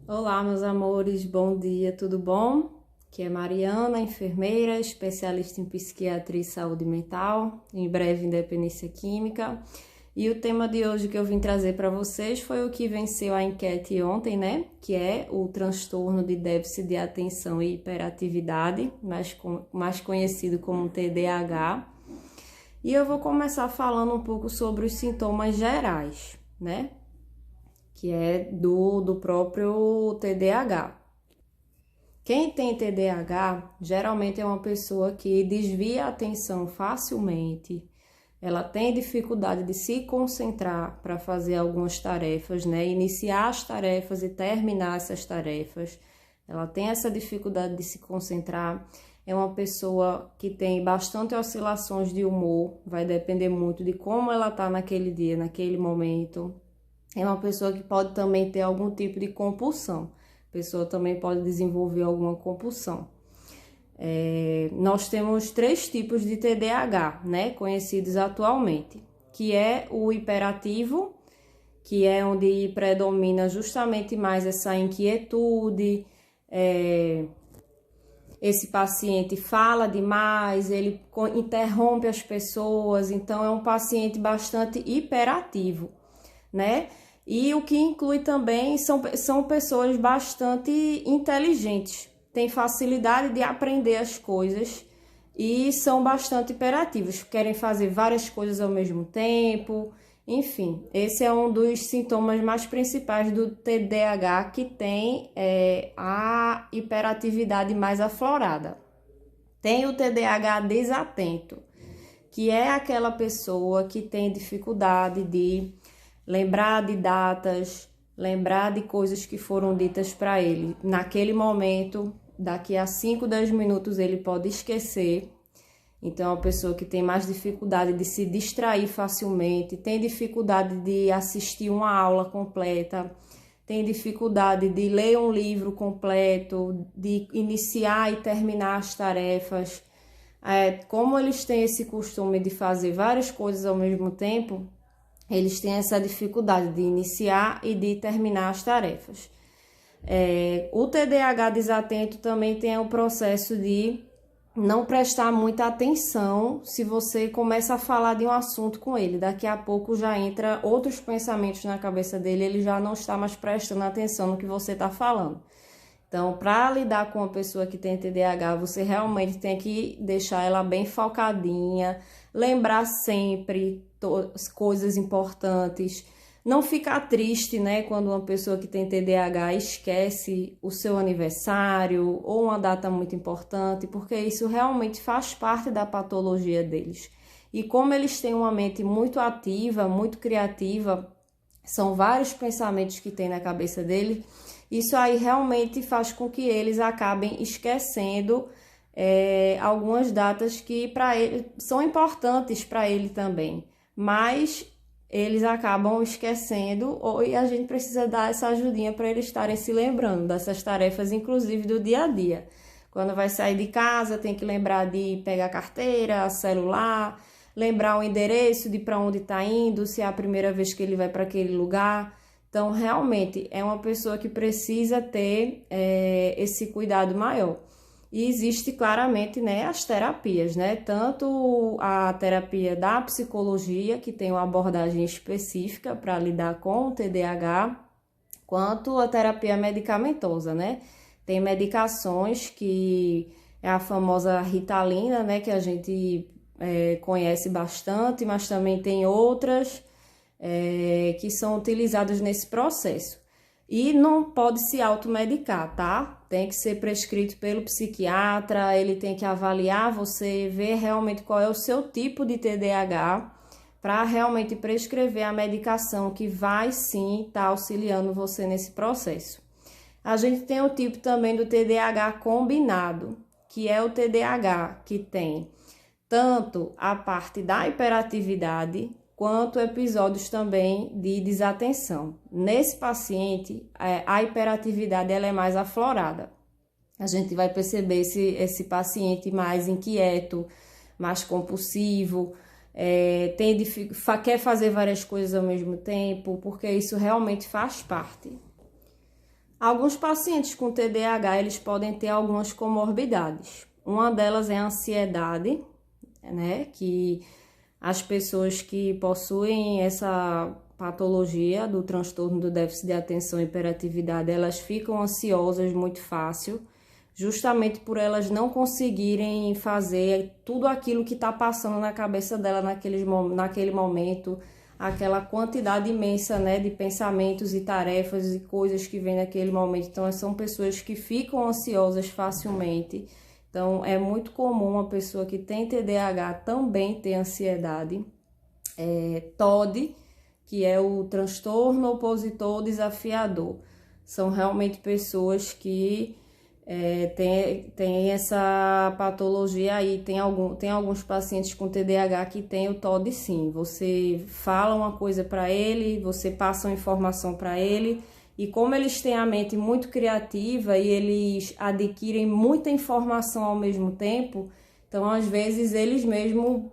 Olá, meus amores, bom dia, tudo bom? Aqui é Mariana, enfermeira, especialista em psiquiatria e saúde mental, em breve independência química. E o tema de hoje que eu vim trazer para vocês foi o que venceu a enquete ontem, né? Que é o transtorno de déficit de atenção e hiperatividade, mais conhecido como TDAH. E eu vou começar falando um pouco sobre os sintomas gerais, né? Que é do próprio TDAH. Quem tem TDAH geralmente é uma pessoa que desvia a atenção facilmente, ela tem dificuldade de se concentrar para fazer algumas tarefas, né? Iniciar as tarefas e terminar essas tarefas. Ela tem essa dificuldade de se concentrar. É uma pessoa que tem bastante oscilações de humor, vai depender muito de como ela está naquele dia, naquele momento. É uma pessoa que pode também ter algum tipo de compulsão. A pessoa também pode desenvolver alguma compulsão. Nós temos 3 tipos de TDAH, né, conhecidos atualmente, que é o hiperativo, que é onde predomina justamente mais essa inquietude, esse paciente fala demais, ele interrompe as pessoas, então é um paciente bastante hiperativo, né? E o que inclui também são pessoas bastante inteligentes, têm facilidade de aprender as coisas e são bastante hiperativos, querem fazer várias coisas ao mesmo tempo. Enfim, esse é um dos sintomas mais principais do TDAH, que tem a hiperatividade mais aflorada. Tem o TDAH desatento, que é aquela pessoa que tem dificuldade de lembrar de datas, lembrar de coisas que foram ditas para ele. Naquele momento, daqui a 5, 10 minutos, ele pode esquecer. Então, é uma pessoa que tem mais dificuldade de se distrair facilmente, tem dificuldade de assistir uma aula completa, tem dificuldade de ler um livro completo, de iniciar e terminar as tarefas. Como eles têm esse costume de fazer várias coisas ao mesmo tempo, eles têm essa dificuldade de iniciar e de terminar as tarefas. O TDAH desatento também tem o processo de não prestar muita atenção se você começa a falar de um assunto com ele. Daqui a pouco já entra outros pensamentos na cabeça dele, ele já não está mais prestando atenção no que você está falando. Então, para lidar com uma pessoa que tem TDAH, você realmente tem que deixar ela bem focadinha, lembrar sempre coisas importantes, não ficar triste, né, quando uma pessoa que tem TDAH esquece o seu aniversário ou uma data muito importante, porque isso realmente faz parte da patologia deles. E como eles têm uma mente muito ativa, muito criativa, são vários pensamentos que tem na cabeça deles, isso aí realmente faz com que eles acabem esquecendo algumas datas que para ele são importantes para ele também, mas eles acabam esquecendo, e a gente precisa dar essa ajudinha para eles estarem se lembrando dessas tarefas, inclusive do dia a dia. Quando vai sair de casa, tem que lembrar de pegar carteira, celular, lembrar o endereço de para onde está indo, se é a primeira vez que ele vai para aquele lugar. Então, realmente, é uma pessoa que precisa ter esse cuidado maior. E existe claramente, né, as terapias, né? Tanto a terapia da psicologia, que tem uma abordagem específica para lidar com o TDAH, quanto a terapia medicamentosa, né? Tem medicações que é a famosa Ritalina, né, que a gente conhece bastante, mas também tem outras que são utilizadas nesse processo. E não pode se automedicar, tá? Tem que ser prescrito pelo psiquiatra, ele tem que avaliar você, ver realmente qual é o seu tipo de TDAH, para realmente prescrever a medicação que vai sim estar auxiliando você nesse processo. A gente tem o tipo também do TDAH combinado, que é o TDAH que tem tanto a parte da hiperatividade, quanto episódios também de desatenção. Nesse paciente, a hiperatividade ela é mais aflorada. A gente vai perceber esse paciente mais inquieto, mais compulsivo, quer fazer várias coisas ao mesmo tempo, porque isso realmente faz parte. Alguns pacientes com TDAH, eles podem ter algumas comorbidades. Uma delas é a ansiedade, né? Que as pessoas que possuem essa patologia do transtorno do déficit de atenção e hiperatividade, elas ficam ansiosas muito fácil, justamente por elas não conseguirem fazer tudo aquilo que está passando na cabeça dela naquele momento, aquela quantidade imensa, né, de pensamentos e tarefas e coisas que vem naquele momento. Então, são pessoas que ficam ansiosas facilmente. Então, é muito comum uma pessoa que tem TDAH também ter ansiedade. TOD, que é o transtorno opositor desafiador. São realmente pessoas que tem essa patologia aí. Tem alguns pacientes com TDAH que tem o TOD sim. Você fala uma coisa para ele, você passa uma informação para ele, e como eles têm a mente muito criativa e eles adquirem muita informação ao mesmo tempo, então às vezes eles mesmos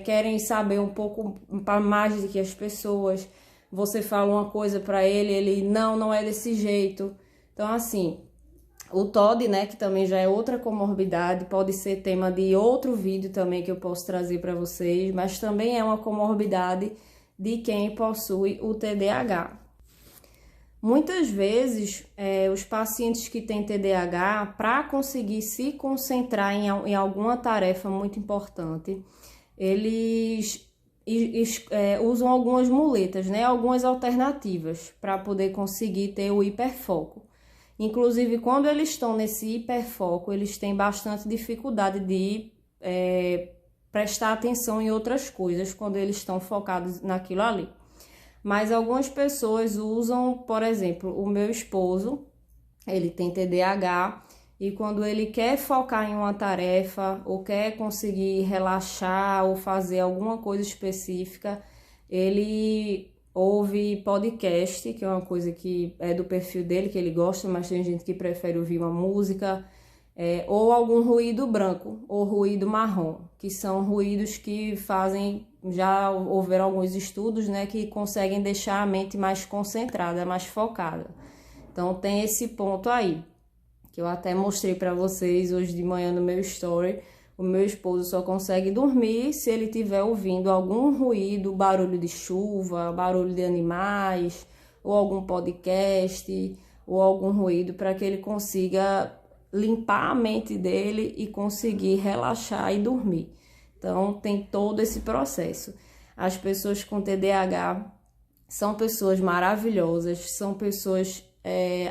querem saber um pouco mais do que as pessoas. Você fala uma coisa para ele, ele não é desse jeito. Então assim, o TOD, né, que também já é outra comorbidade, pode ser tema de outro vídeo também que eu posso trazer para vocês, mas também é uma comorbidade de quem possui o TDAH. Muitas vezes, os pacientes que têm TDAH, para conseguir se concentrar em alguma tarefa muito importante, eles usam algumas muletas, né, algumas alternativas para poder conseguir ter o hiperfoco. Inclusive, quando eles estão nesse hiperfoco, eles têm bastante dificuldade de prestar atenção em outras coisas quando eles estão focados naquilo ali. Mas algumas pessoas usam, por exemplo, o meu esposo, ele tem TDAH, e quando ele quer focar em uma tarefa ou quer conseguir relaxar ou fazer alguma coisa específica, ele ouve podcast, que é uma coisa que é do perfil dele, que ele gosta, mas tem gente que prefere ouvir uma música, ou algum ruído branco ou ruído marrom, que são ruídos que fazem, já houveram alguns estudos, né, que conseguem deixar a mente mais concentrada, mais focada. Então tem esse ponto aí, que eu até mostrei para vocês hoje de manhã no meu story. O meu esposo só consegue dormir se ele estiver ouvindo algum ruído, barulho de chuva, barulho de animais, ou algum podcast, ou algum ruído, para que ele consiga limpar a mente dele e conseguir relaxar e dormir. Então, tem todo esse processo. As pessoas com TDAH são pessoas maravilhosas, são pessoas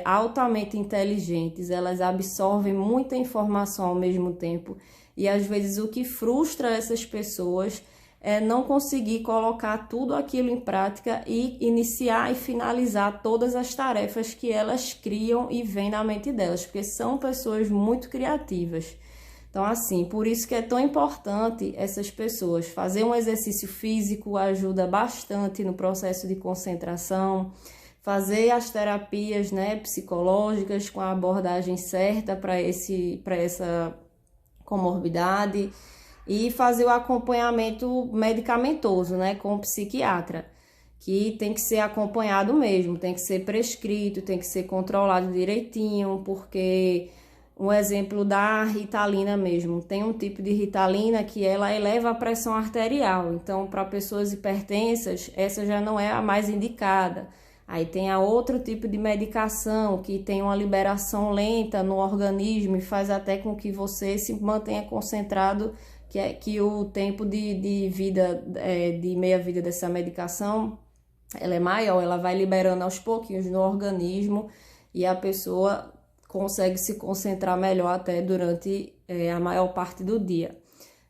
altamente inteligentes, elas absorvem muita informação ao mesmo tempo, e às vezes o que frustra essas pessoas é não conseguir colocar tudo aquilo em prática e iniciar e finalizar todas as tarefas que elas criam e vêm na mente delas, porque são pessoas muito criativas. Então, assim, por isso que é tão importante essas pessoas. Fazer um exercício físico ajuda bastante no processo de concentração, fazer as terapias, né, psicológicas com a abordagem certa para essa comorbidade, e fazer o acompanhamento medicamentoso, né, com o psiquiatra, que tem que ser acompanhado mesmo, tem que ser prescrito, tem que ser controlado direitinho, porque um exemplo da Ritalina mesmo, tem um tipo de Ritalina que ela eleva a pressão arterial, então para pessoas hipertensas essa já não é a mais indicada. Aí tem a outro tipo de medicação que tem uma liberação lenta no organismo e faz até com que você se mantenha concentrado, que o tempo de vida, de meia-vida dessa medicação, ela é maior, ela vai liberando aos pouquinhos no organismo e a pessoa consegue se concentrar melhor até durante a maior parte do dia,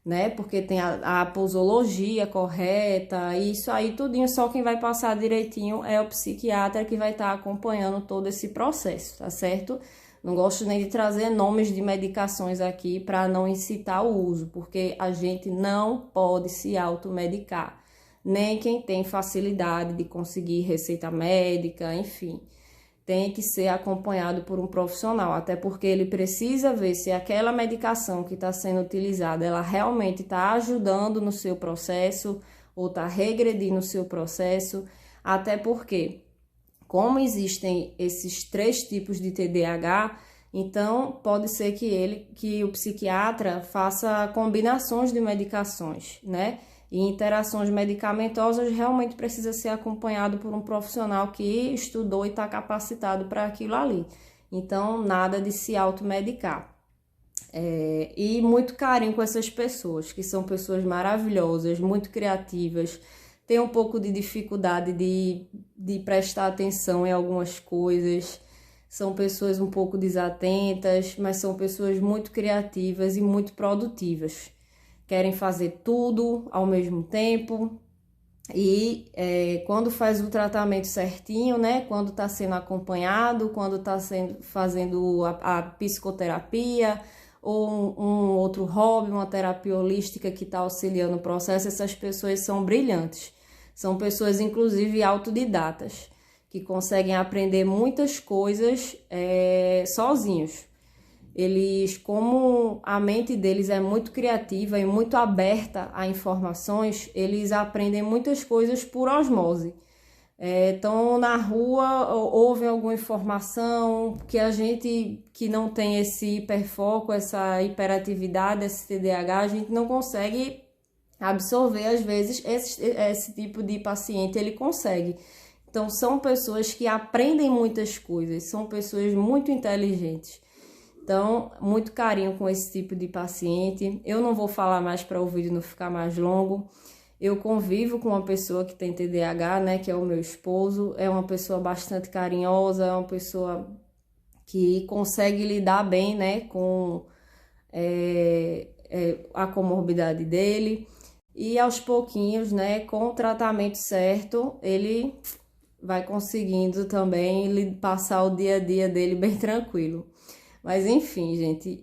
né? Porque tem a posologia correta, isso aí tudinho, só quem vai passar direitinho é o psiquiatra, que vai estar acompanhando todo esse processo, tá certo? Não gosto nem de trazer nomes de medicações aqui para não incitar o uso, porque a gente não pode se automedicar, nem quem tem facilidade de conseguir receita médica, enfim. Tem que ser acompanhado por um profissional, até porque ele precisa ver se aquela medicação que está sendo utilizada, ela realmente está ajudando no seu processo ou está regredindo o seu processo, até porque como existem esses 3 tipos de TDAH, então pode ser que o psiquiatra faça combinações de medicações, né? E interações medicamentosas realmente precisa ser acompanhado por um profissional que estudou e está capacitado para aquilo ali. Então, nada de se automedicar. E muito carinho com essas pessoas, que são pessoas maravilhosas, muito criativas, têm um pouco de dificuldade de prestar atenção em algumas coisas, são pessoas um pouco desatentas, mas são pessoas muito criativas e muito produtivas. Querem fazer tudo ao mesmo tempo e quando faz o tratamento certinho, né? Quando está sendo acompanhado, quando está fazendo a psicoterapia ou um outro hobby, uma terapia holística que está auxiliando o processo, essas pessoas são brilhantes. São pessoas, inclusive, autodidatas, que conseguem aprender muitas coisas sozinhos. Eles, como a mente deles é muito criativa e muito aberta a informações, eles aprendem muitas coisas por osmose. Estão na rua, ouvem alguma informação que a gente que não tem esse hiperfoco, essa hiperatividade, esse TDAH, a gente não consegue absorver. Às vezes esse tipo de paciente ele consegue. Então são pessoas que aprendem muitas coisas, são pessoas muito inteligentes. Então, muito carinho com esse tipo de paciente. Eu não vou falar mais para o vídeo não ficar mais longo. Eu convivo com uma pessoa que tem TDAH, né, que é o meu esposo. É uma pessoa bastante carinhosa, é uma pessoa que consegue lidar bem, né, com a comorbidade dele. E aos pouquinhos, né, com o tratamento certo, ele vai conseguindo também passar o dia a dia dele bem tranquilo. Mas enfim, gente,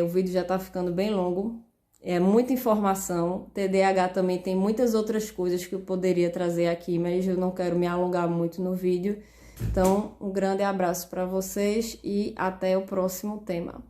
o vídeo já tá ficando bem longo. É muita informação. TDAH também tem muitas outras coisas que eu poderia trazer aqui, mas eu não quero me alongar muito no vídeo. Então, um grande abraço para vocês e até o próximo tema.